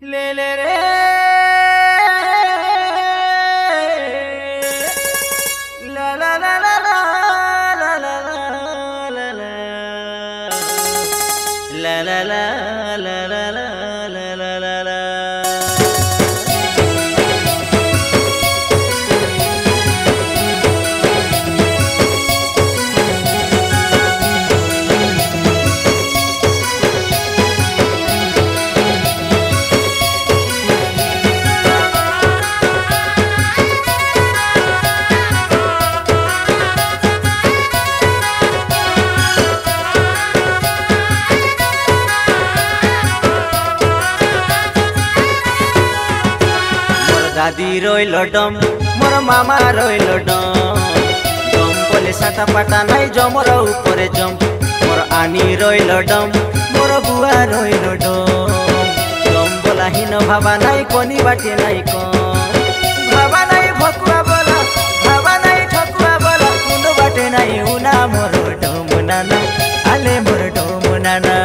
ले ले रे ला ला ला ला ला ला ला ला ला ला ला ला ला ला ला ला। दादी रोइल डम मोर मामा रोइल डम डम बोले साटा पाटा नाई जमर ऊपर जम मोर आनी रोइल डम मोर बुआ रोइल डम डम बोला हिन भाबा नाई कोनी बाटे नाई कम भाबा नाई भकुआ बोला भाबा नाई ठकुआ बोला कुनो बाटे नाई उना मोर डम नाना आले मोर डम नाना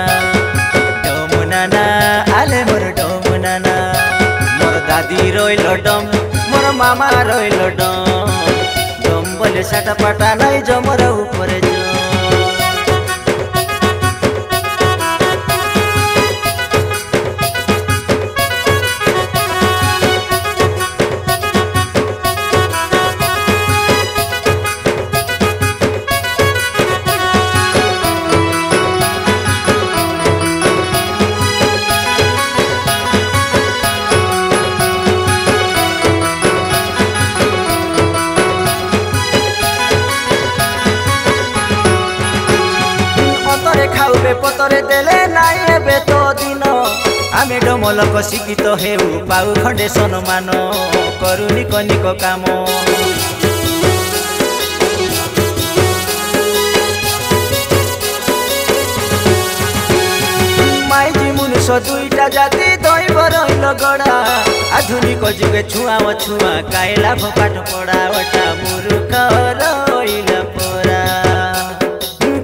आले मोर डम नाना। दादी रोइल डम मोर मामा रोइल डम डम बोले साटा पाटा नाई जमर ऊपर जम। खाऊबे पतरे देले नाई हेबे तो दिन आमे डमलक शिक्षित हेउ पाउ खंडे सम्मान करू निक निक काम माइजी मनुष्य दुईटा जाति दैव रहिल गड़ा आधुनिक जुगे छुआ छुआ कायला पाठ पढ़ा वटा मुरुख रहिल परा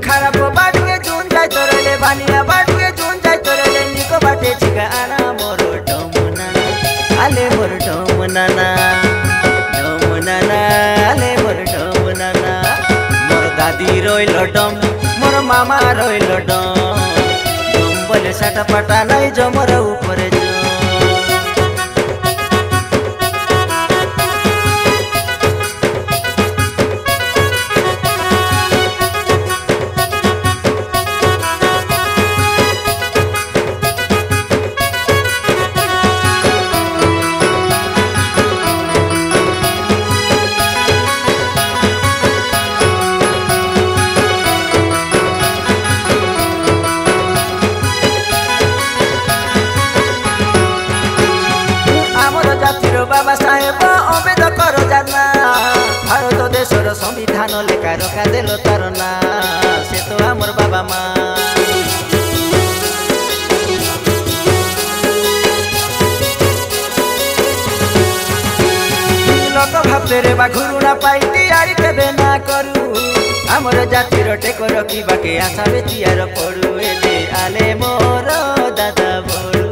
खराब बाटके जुन जाय तोरले बानिया बाटके जुन जाय तोरले निको बाटे छिका आना मोर डमना आले मोर डमना आले मोर डमना। मोर दादी रोइल डम मोर मामा रोइल डम डम बोले साटा पाटा नाई जमर ऊपर जम। बाबा साहेब अम्बेडकर जाना भारत देशर संविधान लेखा रखा देल तार ना से तो आमर बाबा माँ लोक भावते रे बा घुरुना पाइली आरी केबे ना करू आमर जातिर टेको रखी बाके आशा बेचियार पड़ू एले आले मोर दादा बड़ू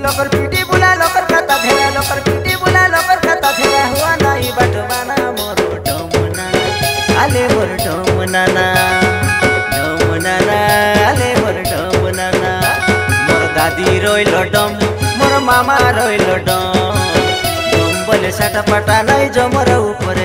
लोकर पीटी बुला लोकर कता धेरा लोकर पीटी बुला लोकर कता धेरा हुआ नाई बाटवाना मोर डमना आले मोर डमना आले मोर डमना। मोर दादी रोइल डम मोर मामा रोइल डम डम बोले साटा पाटा नाई जमर ऊपर